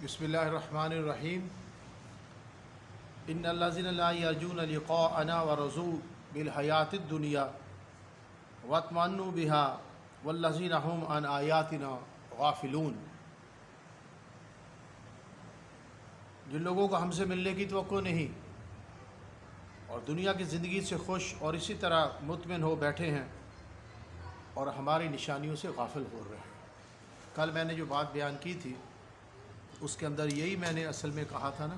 بسم اللہ الرحمن الرحیم ان الذین لا یرجون لقاءنا ورضوا بالحیاۃ الدنیا واطمأنوا بها والذین هم عن آیاتنا غافلون۔ جن لوگوں کو ہم سے ملنے کی توقع نہیں اور دنیا کی زندگی سے خوش اور اسی طرح مطمئن ہو بیٹھے ہیں اور ہماری نشانیوں سے غافل ہو رہے ہیں۔ کل میں نے جو بات بیان کی تھی اس کے اندر یہی میں نے اصل میں کہا تھا نا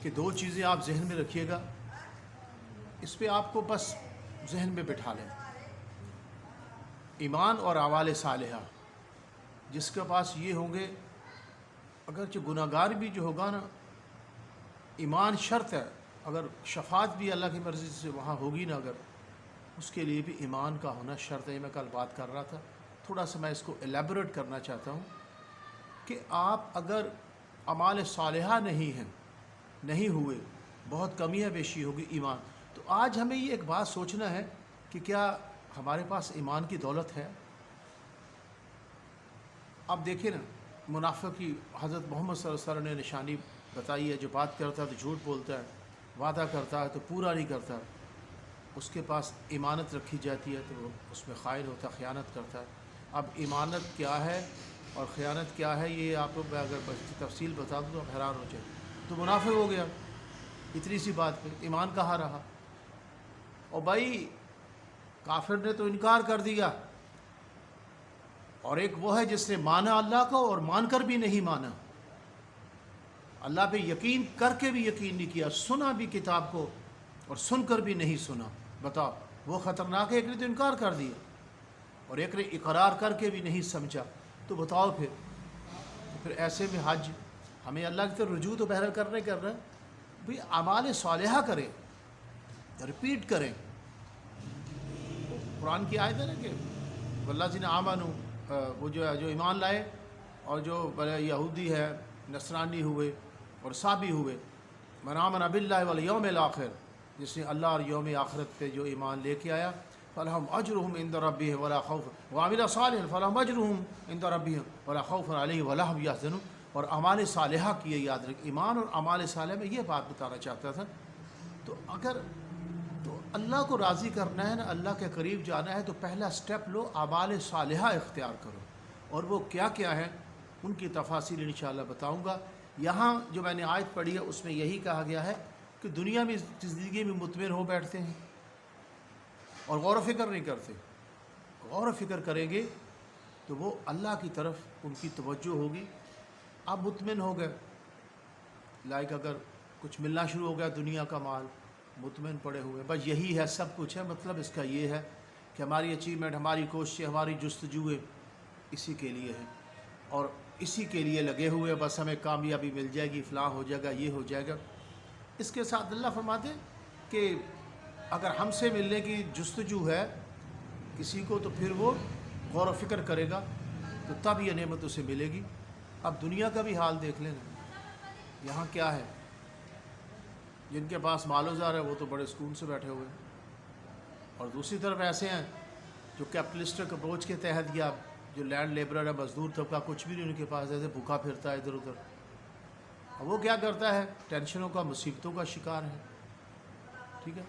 کہ دو چیزیں آپ ذہن میں رکھیے گا، اس پہ آپ کو بس ذہن میں بٹھا لیں، ایمان اور اعمال صالحہ۔ جس کے پاس یہ ہوں گے، اگرچہ گناہ گار بھی جو ہوگا نا، ایمان شرط ہے، اگر شفاعت بھی اللہ کی مرضی سے وہاں ہوگی نا، اگر اس کے لیے بھی ایمان کا ہونا شرط ہے۔ میں کل بات کر رہا تھا، تھوڑا سا میں اس کو ایلیبوریٹ کرنا چاہتا ہوں کہ آپ اگر اعمال صالحہ نہیں ہوئے، بہت کمی ہے، بیشی ہوگی ایمان، تو آج ہمیں یہ ایک بات سوچنا ہے کہ کیا ہمارے پاس ایمان کی دولت ہے؟ اب دیکھیں نا، منافق کی حضرت محمد صلی اللہ علیہ وسلم نے نشانی بتائی ہے، جو بات کرتا ہے تو جھوٹ بولتا ہے، وعدہ کرتا ہے تو پورا نہیں کرتا، اس کے پاس ایمانت رکھی جاتی ہے تو وہ اس میں خائن ہوتا ہے، خیانت کرتا ہے۔ اب ایمانت کیا ہے اور خیانت کیا ہے، یہ آپ کو میں اگر تفصیل بتا دوں تو حیران ہو جائے۔ تو منافق ہو گیا اتنی سی بات پہ، ایمان کہاں رہا؟ اور بھائی کافر نے تو انکار کر دیا، اور ایک وہ ہے جس نے مانا اللہ کو اور مان کر بھی نہیں مانا، اللہ پہ یقین کر کے بھی یقین نہیں کیا، سنا بھی کتاب کو اور سن کر بھی نہیں سنا۔ بتاؤ، وہ خطرناک ہے۔ ایک نے تو انکار کر دیا اور ایک نے اقرار کر کے بھی نہیں سمجھا، تو بتاؤ پھر ایسے میں حج ہمیں اللہ کی طرف رجوع تو بہرحال کرنا ہے بھئی اعمال صالحہ کریں، ریپیٹ کریں۔ قرآن کی آیت ہے نا کہ والذین آمنوا، وہ جو ایمان لائے اور جو یہودی ہے، نصرانی ہوئے اور صابی ہوئے، من آمن باللہ والیوم الآخر، جس نے اللہ اور یوم آخرت پہ جو ایمان لے کے آیا، فلہم اجرہم عند ربہم ولا خوف وعمل صالحا فلہم اجرہم عند ربہم ولا خوف علیہم ولا ہم یحزنون۔ اور اعمال صالحہ کی یاد رکھ، ایمان اور اعمال صالحہ میں یہ بات بتانا چاہتا تھا۔ تو اگر تو اللہ کو راضی کرنا ہے نا، اللہ کے قریب جانا ہے، تو پہلا سٹیپ لو، اعمال صالحہ اختیار کرو، اور وہ کیا کیا ہے ان کی تفاصیل انشاءاللہ بتاؤں گا۔ یہاں جو میں نے آیت پڑھی ہے اس میں یہی کہا گیا ہے کہ دنیا میں زندگی میں مطمئن ہو بیٹھتے ہیں اور غور و فکر نہیں کرتے۔ غور و فکر کریں گے تو وہ اللہ کی طرف ان کی توجہ ہوگی۔ آپ مطمئن ہو گئے، لائک اگر کچھ ملنا شروع ہو گیا دنیا کا مال، مطمئن پڑے ہوئے، بس یہی ہے، سب کچھ ہے۔ مطلب اس کا یہ ہے کہ ہماری اچیومنٹ، ہماری کوششیں، ہماری جستجویں اسی کے لیے ہیں اور اسی کے لیے لگے ہوئے، بس ہمیں کامیابی مل جائے گی، فلاں ہو جائے گا، یہ ہو جائے گا۔ اس کے ساتھ اللہ فرماتے ہیں کہ اگر ہم سے ملنے کی جستجو ہے کسی کو، تو پھر وہ غور و فکر کرے گا، تو تب یہ نعمت اسے ملے گی۔ اب دنیا کا بھی حال دیکھ لینا، یہاں کیا ہے، جن کے پاس مال و زر ہے وہ تو بڑے سکون سے بیٹھے ہوئے ہیں، اور دوسری طرف ایسے ہیں جو کیپٹلسٹک اپروچ کے تحت، یا جو لینڈ لیبرر ہے، مزدور طبقہ، کچھ بھی نہیں ان کے پاس، ایسے بھوکا پھرتا ہے ادھر ادھر۔ اب وہ کیا کرتا ہے، ٹینشنوں کا، مصیبتوں کا شکار ہے، ٹھیک ہے۔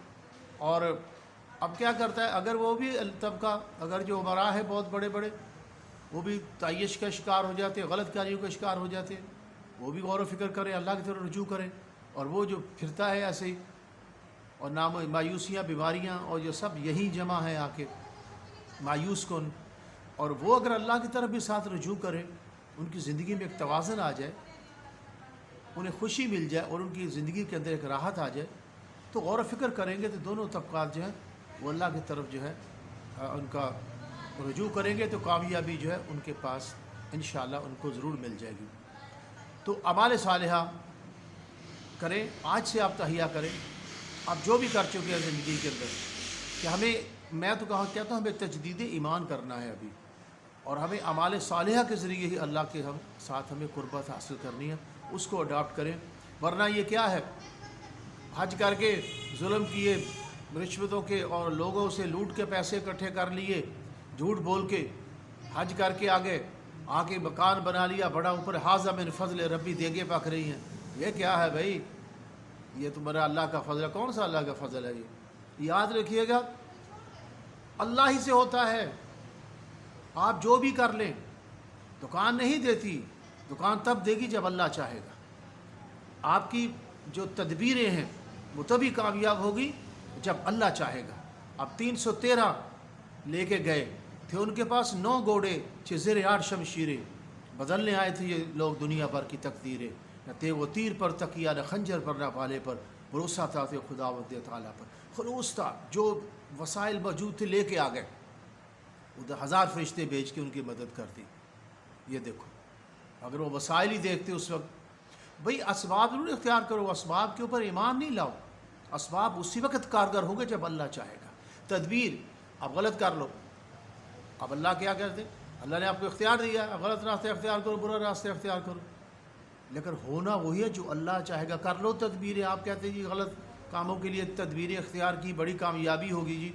اور اب کیا کرتا ہے، اگر وہ بھی طبقہ، اگر جو امراء ہے بہت بڑے بڑے، وہ بھی تعیش کا شکار ہو جاتے ہیں، غلط کاریوں کا شکار ہو جاتے ہیں، وہ بھی غور و فکر کریں، اللہ کی طرف رجوع کریں۔ اور وہ جو پھرتا ہے ایسے ہی، اور نام مایوسیاں، بیماریاں اور یہ سب یہی جمع ہے آ کے مایوس کن، اور وہ اگر اللہ کی طرف بھی ساتھ رجوع کریں، ان کی زندگی میں ایک توازن آ جائے، انہیں خوشی مل جائے اور ان کی زندگی کے اندر ایک راحت آ جائے، تو غور و فکر کریں گے تو دونوں طبقات جو ہیں وہ اللہ کی طرف جو ہے ان کا رجوع کریں گے، تو کامیابی جو ہے ان کے پاس انشاءاللہ ان کو ضرور مل جائے گی۔ تو اعمال صالحہ کریں، آج سے آپ تہیہ کریں، آپ جو بھی کر چکے ہیں زندگی کے اندر، کہ ہمیں، میں تو کہتا ہوں ہمیں تجدید ایمان کرنا ہے ابھی، اور ہمیں اعمال صالحہ کے ذریعے ہی اللہ کے ساتھ ہمیں قربت حاصل کرنی ہے، اس کو اڈاپٹ کریں۔ ورنہ یہ کیا ہے، حج کر کے ظلم کیے، رشوتوں کے اور لوگوں سے لوٹ کے پیسے اکٹھے کر لیے، جھوٹ بول کے حج کر کے آ گئے، آ کے مکان بنا لیا بڑا اوپر، حاذا من فضل ربی دیگے پک رہی ہیں، یہ کیا ہے بھائی؟ یہ تو میرا اللہ کا فضل ہے۔ کون سا اللہ کا فضل ہے یہ؟ یاد رکھیے گا اللہ ہی سے ہوتا ہے۔ آپ جو بھی کر لیں، دکان نہیں دیتی، دکان تب دے گی جب اللہ چاہے گا۔ آپ کی جو تدبیریں ہیں وہ تبھی کامیاب ہوگی جب اللہ چاہے گا۔ اب 313 لے کے گئے تھے، ان کے پاس 9 گھوڑے، 6 زیر 8 شمشیریں، بدلنے آئے تھے یہ لوگ دنیا بھر کی تقدیریں، نہ تھے وہ تیر پر تکیا، نہ خنجر پر، نہ بھالے پر، بھروسہ تھا خداوند تعالیٰ پر، خلوص تھا، جو وسائل موجود تھے لے کے آ گئے، ادھر 1000 فرشتے بھیج کے ان کی مدد کرتی۔ یہ دیکھو، اگر وہ وسائل ہی دیکھتے اس وقت، بھئی اسباب ضرور اختیار کرو، اسباب کے اوپر ایمان نہیں لاؤ، اسباب اسی وقت کارگر ہوں گے جب اللہ چاہے گا۔ تدبیر اب غلط کر لو، اب اللہ کیا کرتے؟ اللہ نے آپ کو اختیار دیا، اب غلط راستے اختیار کرو، برا راستے اختیار کرو، لیکن ہونا وہی ہے جو اللہ چاہے گا۔ کر لو تدبیریں، آپ کہتے ہیں جی غلط کاموں کے لیے تدبیریں اختیار کی بڑی کامیابی ہوگی جی،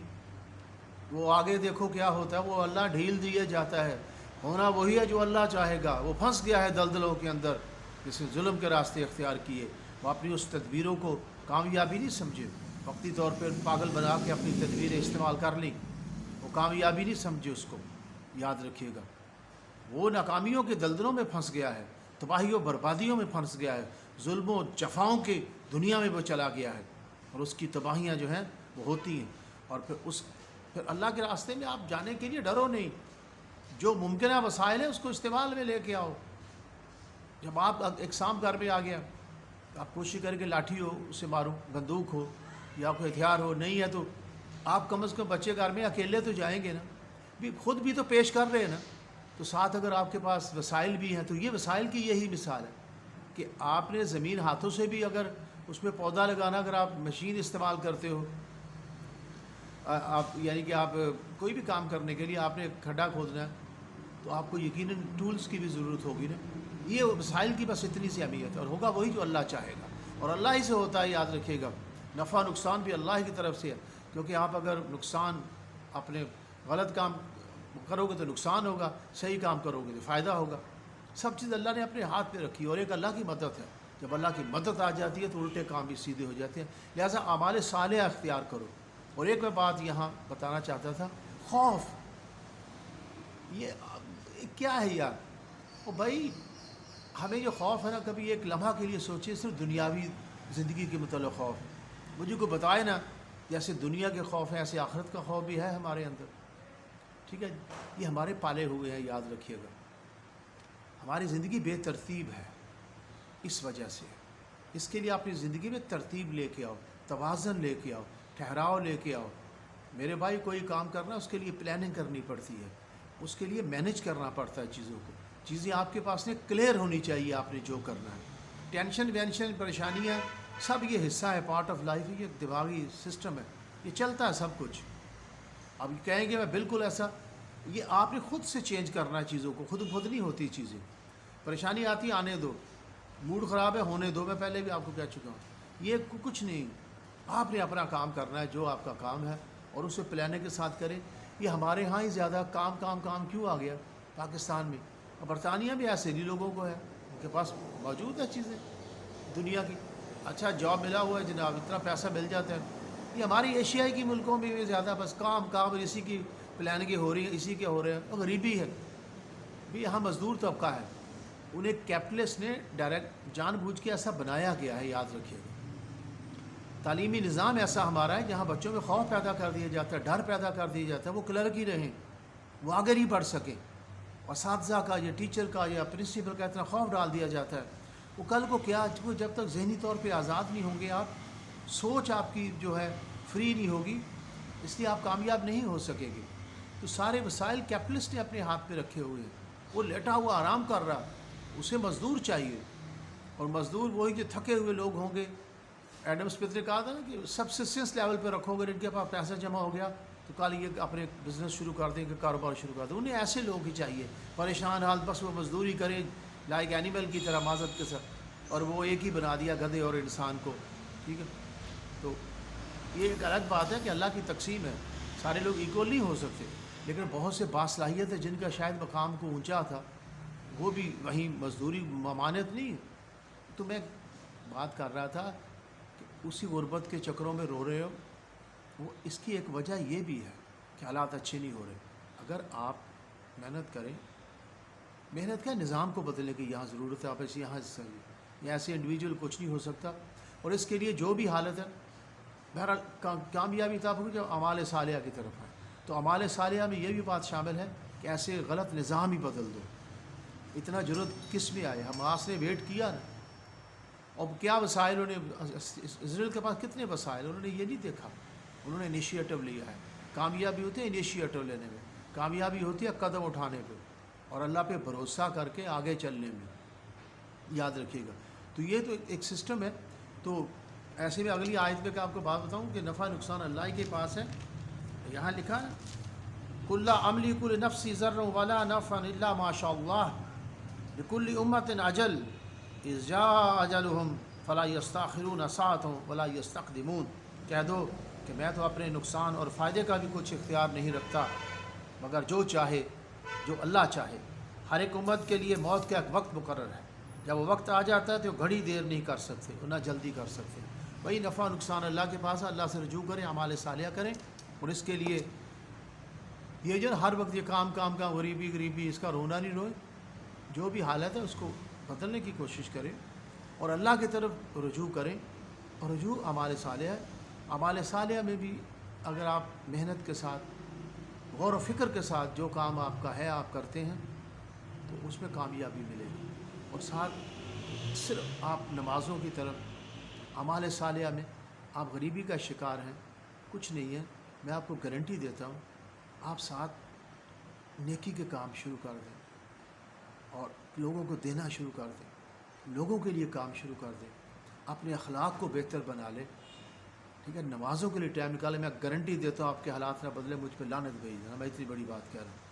وہ آگے دیکھو کیا ہوتا ہے، وہ اللہ ڈھیل دیے جاتا ہے۔ ہونا وہی ہے جو اللہ چاہے گا۔ وہ پھنس گیا ہے دلدلوں کے اندر، جس نے ظلم کے راستے اختیار کیے، وہ اپنی اس تدبیروں کو کامیابی نہیں سمجھے، وقتی طور پر پاگل بنا کے اپنی تدبیریں استعمال کر لیں، وہ کامیابی نہیں سمجھے اس کو۔ یاد رکھیے گا وہ ناکامیوں کے دلدلوں میں پھنس گیا ہے، تباہی و بربادیوں میں پھنس گیا ہے، ظلم و جفاؤں کے دنیا میں وہ چلا گیا ہے، اور اس کی تباہیاں جو ہیں وہ ہوتی ہیں۔ اور پھر اللہ کے راستے میں آپ جانے کے لیے ڈرو نہیں، جو ممکنہ وسائل ہیں اس کو استعمال میں لے کے آؤ۔ جب آپ ایک سانپ گھر میں آ گیا، آپ کوشش کریں کہ لاٹھی ہو اسے مارو، بندوق ہو یا کوئی ہتھیار ہو، نہیں ہے تو آپ کم از کم بچے گھر میں اکیلے تو جائیں گے نا، خود بھی تو پیش کر رہے ہیں نا، تو ساتھ اگر آپ کے پاس وسائل بھی ہیں تو یہ وسائل کی یہی مثال ہے کہ آپ نے زمین ہاتھوں سے بھی، اگر اس میں پودا لگانا، اگر آپ مشین استعمال کرتے ہو، آپ یعنی کہ آپ کوئی بھی کام کرنے کے لیے آپ نے کھڈا کھودنا ہے تو آپ کو یقیناً ٹولز کی بھی ضرورت ہوگی نا۔ یہ وسائل کی بس اتنی سی اہمیت ہے، اور ہوگا وہی جو اللہ چاہے گا، اور اللہ ہی سے ہوتا ہے۔ یاد رکھیے گا نفع نقصان بھی اللہ کی طرف سے ہے، کیونکہ آپ اگر نقصان اپنے غلط کام کرو گے تو نقصان ہوگا، صحیح کام کرو گے تو فائدہ ہوگا۔ سب چیز اللہ نے اپنے ہاتھ میں رکھی، اور ایک اللہ کی مدد ہے۔ جب اللہ کی مدد آ جاتی ہے تو الٹے کام بھی سیدھے ہو جاتے ہیں۔ لہٰذا اعمال صالحہ اختیار کرو۔ اور ایک میں بات یہاں بتانا چاہتا تھا، خوف، یہ کیا ہے یار؟ او بھائی ہمیں یہ خوف ہے نا، کبھی ایک لمحہ کے لیے سوچے، صرف دنیاوی زندگی کے متعلق خوف، مجھے کوئی بتائے نا، جیسے دنیا کے خوف ہیں ایسے آخرت کا خوف بھی ہے ہمارے اندر، ٹھیک ہے؟ یہ ہمارے پالے ہوئے ہیں، یاد رکھیے گا۔ ہماری زندگی بے ترتیب ہے اس وجہ سے، اس کے لیے اپنی زندگی میں ترتیب لے کے آؤ، توازن لے کے آؤ، ٹھہراؤ لے کے آؤ۔ میرے بھائی کوئی کام کرنا اس کے لیے پلاننگ کرنی پڑتی ہے، اس کے لیے مینیج کرنا پڑتا ہے چیزوں کو، چیزیں آپ کے پاس نے کلیئر ہونی چاہیے، آپ نے جو کرنا ہے۔ ٹینشن وینشن پریشانیاں سب یہ حصہ ہے، پارٹ آف لائف ہے، یہ دماغی سسٹم ہے، یہ چلتا ہے سب کچھ۔ اب کہیں گے میں بالکل ایسا، یہ آپ نے خود سے چینج کرنا ہے چیزوں کو، خود نہیں ہوتی چیزیں۔ پریشانی آتی آنے دو، موڈ خراب ہے ہونے دو، میں پہلے بھی آپ کو کہہ چکا ہوں، یہ کچھ نہیں، آپ نے اپنا کام کرنا ہے جو آپ کا کام ہے، اور اسے پلاننگ کے ساتھ کریں۔ یہ ہمارے ہاں ہی زیادہ کام کیوں آ گیا پاکستان میں؟ اور برطانیہ بھی ایسے ہی لوگوں کو ہے، ان کے پاس موجود ہے چیزیں دنیا کی، اچھا جاب ملا ہوا ہے جناب، اتنا پیسہ مل جاتا ہے۔ یہ ہماری ایشیائی کی ملکوں میں بھی زیادہ بس کام اسی کی پلاننگیں ہو رہی ہیں، اسی کے ہو رہے ہیں، اور غریبی ہے بھی، یہاں مزدور طبقہ ہے، انہیں کیپٹلسٹ نے ڈائریکٹ جان بوجھ کے ایسا بنایا گیا ہے۔ یاد رکھیے گا تعلیمی نظام ایسا ہمارا ہے جہاں بچوں میں خوف پیدا کر دیا جاتا ہے، ڈر پیدا کر دیا جاتا ہے، وہ کلرک ہی رہیں، وہ آگے نہیں بڑھ سکیں۔ اساتذہ کا یا ٹیچر کا یا پرنسپل کا اتنا خوف ڈال دیا جاتا ہے، وہ کل کو کیا، جب تک ذہنی طور پہ آزاد نہیں ہوں گے آپ، سوچ آپ کی جو ہے فری نہیں ہوگی، اس لیے آپ کامیاب نہیں ہو سکیں گے۔ تو سارے وسائل کیپٹلسٹ نے اپنے ہاتھ پہ رکھے ہوئے ہیں، وہ لیٹا ہوا آرام کر رہا، اسے مزدور چاہیے، اور مزدور وہی جو تھکے ہوئے لوگ ہوں گے۔ ایڈم اسمتھ نے کہا تھا نا کہ سبسسٹنس لیول پہ رکھو گے، ان کے پاس پیسہ جمع ہو گیا تو کل یہ اپنے بزنس شروع کر دیں گے، کاروبار شروع کر دیں۔ انہیں ایسے لوگ ہی چاہیے، پریشان حال، بس وہ مزدوری کریں لائک اینیمل کی طرح، معذرت کے ساتھ، اور وہ ایک ہی بنا دیا گدھے اور انسان کو، ٹھیک ہے؟ تو یہ ایک الگ بات ہے کہ اللہ کی تقسیم ہے، سارے لوگ ایکول نہیں ہو سکتے، لیکن بہت سے باصلاحیت ہے جن کا شاید مقام کو اونچا تھا، وہ بھی وہیں مزدوری ممانعت نہیں. تو میں بات کر رہا تھا کہ اسی غربت کے چکروں میں رو رہے ہو. وہ اس کی ایک وجہ یہ بھی ہے کہ حالات اچھے نہیں ہو رہے. اگر آپ محنت کریں، محنت کا نظام کو بدلنے کی یہاں ضرورت ہے. آپ ایسے یہاں یا ایسے انڈیویجول کچھ نہیں ہو سکتا. اور اس کے لیے جو بھی حالت ہے، بہرحال کامیابی تب ہوگی جب اعمال صالحہ کی طرف آئے. تو اعمال صالحہ میں یہ بھی بات شامل ہے کہ ایسے غلط نظام ہی بدل دو. اتنا جرأت کس میں آئے؟ حماس نے ویٹ کیا نا. اب کیا وسائل اسرائیل کے پاس کتنے وسائل، انہوں نے یہ نہیں دیکھا. انہوں نے انیشیٹو لیا ہے. کامیابی ہوتی ہے انیشیٹو لینے میں، کامیابی ہوتی ہے قدم اٹھانے پہ اور اللہ پہ بھروسہ کر کے آگے چلنے میں. یاد رکھیے گا. تو یہ تو ایک سسٹم ہے. تو ایسے میں اگلی آیت میں کہ آپ کو بات بتاؤں کہ نفع نقصان اللہ کے پاس ہے. یہاں لکھا ہے کل املک لنفسی ضرا ولا نفعا الا ما شاء اللہ لکل امت اجل اذ جاء اجلهم فلا یستاخرون ساعة ولا یستقدمون. کہہ دو کہ میں تو اپنے نقصان اور فائدے کا بھی کچھ اختیار نہیں رکھتا مگر جو چاہے، جو اللہ چاہے. ہر ایک امت کے لیے موت کا ایک وقت مقرر ہے. جب وہ وقت آ جاتا ہے تو گھڑی دیر نہیں کر سکتے اور نہ جلدی کر سکتے. وہی نفع نقصان اللہ کے پاس ہے. اللہ سے رجوع کریں، اعمال صالحہ کریں. اور اس کے لیے یہ جو ہر وقت یہ کام کا غریبی اس کا رونا نہیں روئے. جو بھی حالت ہے اس کو بدلنے کی کوشش کریں اور اللہ کی طرف رجوع کریں. اور رجوع اعمال صالحہ ہے. اعمال صالحہ میں بھی اگر آپ محنت کے ساتھ، غور و فکر کے ساتھ جو کام آپ کا ہے آپ کرتے ہیں تو اس میں کامیابی ملے گی. اور ساتھ صرف آپ نمازوں کی طرف، اعمال صالحہ میں آپ غریبی کا شکار ہیں، کچھ نہیں ہے. میں آپ کو گارنٹی دیتا ہوں آپ ساتھ نیکی کے کام شروع کر دیں اور لوگوں کو دینا شروع کر دیں، لوگوں کے لیے کام شروع کر دیں، اپنے اخلاق کو بہتر بنا لیں. ٹھیک ہے، نمازوں کے لیے ٹائم نکالیں. میں گارنٹی دیتا ہوں آپ کے حالات نہ بدلے. مجھ پہ لعنت گئی ہے، میں اتنی بڑی بات کہہ رہا ہوں.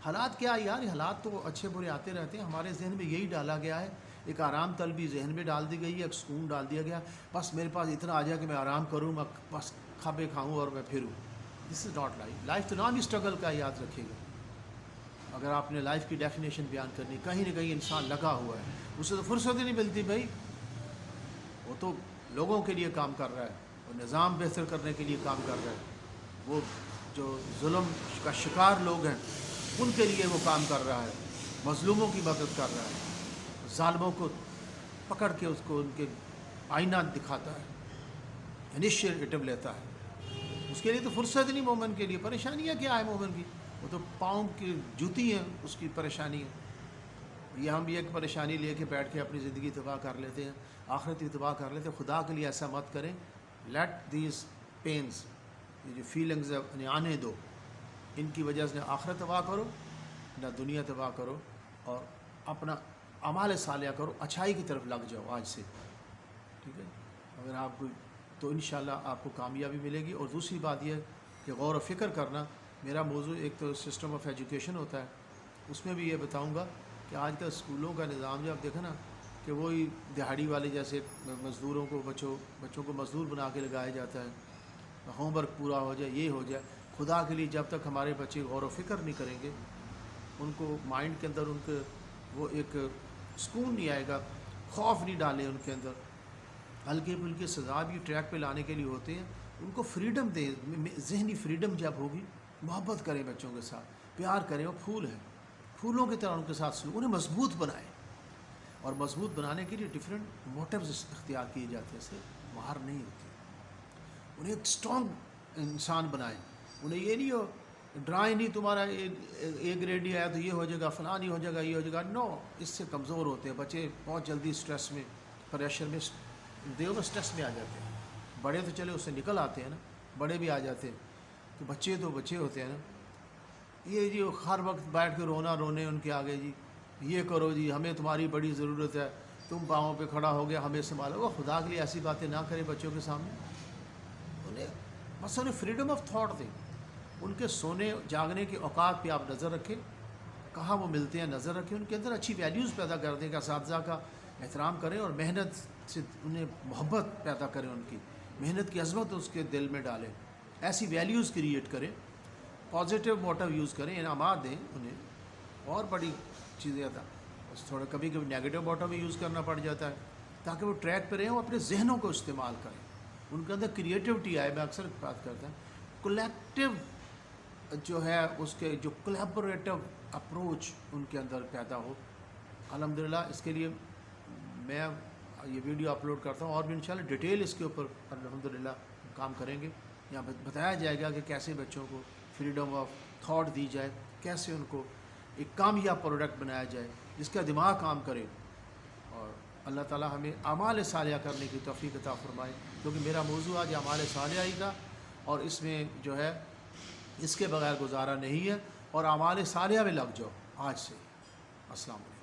حالات کیا یار، حالات تو اچھے برے آتے رہتے ہیں. ہمارے ذہن میں یہی ڈالا گیا ہے، ایک آرام طلبی ذہن میں ڈال دی گئی ہے، ایک سکون ڈال دیا گیا. بس میرے پاس اتنا آ جائے کہ میں آرام کروں، میں بس کھابے کھاؤں اور میں پھروں. دس از ناٹ لائف. لائف تو نام اسٹرگل کا، یاد رکھیے گا. اگر آپ نے لائف کی ڈیفینیشن بیان کرنی، کہیں نہ کہیں انسان لگا ہوا ہے، اسے تو فرصت ہی نہیں ملتی بھائی. وہ تو لوگوں کے لیے کام کر رہا ہے، وہ نظام بہتر کرنے کے لیے کام کر رہا ہے. وہ جو ظلم کا شکار لوگ ہیں ان کے لیے وہ کام کر رہا ہے، مظلوموں کی مدد کر رہا ہے، ظالموں کو پکڑ کے اس کو ان کے آئینہ دکھاتا ہے، انیشیٹو لیتا ہے. اس کے لیے تو فرصت نہیں. مومن کے لیے پریشانیاں کیا ہے مومن کی؟ وہ تو پاؤں کی جوتی ہیں اس کی پریشانی ہے. یہ ہم بھی ایک پریشانی لے کے بیٹھ کے اپنی زندگی تباہ کر لیتے ہیں، آخرت بھی تباہ کر لیتے ہیں. خدا کے لیے ایسا مت کریں. لیٹ دیز پینز، یہ جو فیلنگز ہیں آنے دو. ان کی وجہ سے نہ آخرت تباہ کرو نہ دنیا تباہ کرو، اور اپنا اعمال صالحہ کرو، اچھائی کی طرف لگ جاؤ آج سے. ٹھیک ہے، اگر آپ کو تو انشاءاللہ آپ کو کامیابی ملے گی. اور دوسری بات یہ کہ غور و فکر کرنا. میرا موضوع ایک تو سسٹم آف ایجوکیشن ہوتا ہے، اس میں بھی یہ بتاؤں گا کہ آج کل اسکولوں کا نظام جو آپ دیکھیں نا کہ وہی دہاڑی والے جیسے مزدوروں کو بچوں کو مزدور بنا کے لگایا جاتا ہے. ہوم ورک پورا ہو جائے، یہ ہو جائے. خدا کے لیے جب تک ہمارے بچے غور و فکر نہیں کریں گے، ان کو مائنڈ کے اندر ان کے وہ ایک سکون نہیں آئے گا، خوف نہیں ڈالے ان کے اندر. ہلکے پھلکے سزا بھی ٹریک پہ لانے کے لیے ہوتے ہیں. ان کو فریڈم دیں. ذہنی فریڈم جب ہوگی، محبت کریں بچوں کے ساتھ، پیار کریں. وہ پھول ہیں، پھولوں کی طرح ان کے ساتھ سلوک. انہیں مضبوط بنائیں. اور مضبوط بنانے کے لیے ڈفرینٹ موٹیوز اختیار کیے جاتے ہیں. سے باہر نہیں ہوتی. انہیں ایک اسٹرانگ انسان بنائیں. انہیں یہ نہیں ہو ڈرائیں نہیں تمہارا اے گریڈ نہیں آیا تو یہ ہو جائے گا، فلاں نہیں ہو جائے گا، یہ ہو جائے گا. نو، اس سے کمزور ہوتے ہیں بچے. بہت جلدی اسٹریس میں، پریشر میں، اسٹریس میں آ جاتے ہیں. بڑے تو چلے اس سے نکل آتے ہیں نا، بڑے بھی آ جاتے ہیں. تو بچے ہوتے ہیں نا، یہ جی ہر وقت بیٹھ کے رونے ان کے آگے، جی یہ کرو، جی ہمیں تمہاری بڑی ضرورت ہے، تم پاؤں پہ کھڑا ہو گیا، ہمیں سنبھالو. وہ خدا کے لیے ایسی باتیں نہ کریں بچوں کے سامنے. انہیں فریڈم آف تھاٹ دیں. ان کے سونے جاگنے کے اوقات پہ آپ نظر رکھیں، کہاں وہ ملتے ہیں نظر رکھیں. ان کے اندر اچھی ویلیوز پیدا کر دیں کہ اساتذہ کا احترام کریں اور محنت سے انہیں محبت پیدا کریں. ان کی محنت کی عظمت اس کے دل میں ڈالیں. ایسی ویلیوز کریٹ کریں، پازیٹیو موٹیو یوز کریں، انعامات دیں انہیں. اور بڑی چیزیں آتا بس تھوڑا کبھی کبھی نیگیٹو باٹم بھی یوز کرنا پڑ جاتا ہے تاکہ وہ ٹریک پہ رہیں وہ اپنے ذہنوں کو استعمال کریں, ان کے اندر کریٹیوٹی آئے. میں اکثر بات کرتا ہوں کولیکٹیو جو ہے اس کے جو کولیبوریٹو اپروچ ان کے اندر پیدا ہو. الحمدللہ اس کے لیے میں یہ ویڈیو اپلوڈ کرتا ہوں اور بھی انشاءاللہ ڈیٹیل اس کے اوپر الحمدللہ کام کریں گے. یہاں بتایا جائے گا کہ کیسے بچوں کو فریڈم آف تھاٹ دی جائے, کیسے ان کو ایک کامیاب پروڈکٹ بنایا جائے جس کا دماغ کام کرے. اور اللہ تعالیٰ ہمیں اعمال صالحہ کرنے کی توفیق عطا فرمائے, کیونکہ میرا موضوع آج اعمال صالحہ ہی تھا اور اس میں جو ہے اس کے بغیر گزارا نہیں ہے. اور اعمال صالحہ میں لگ جاؤ آج سے. السلام علیکم.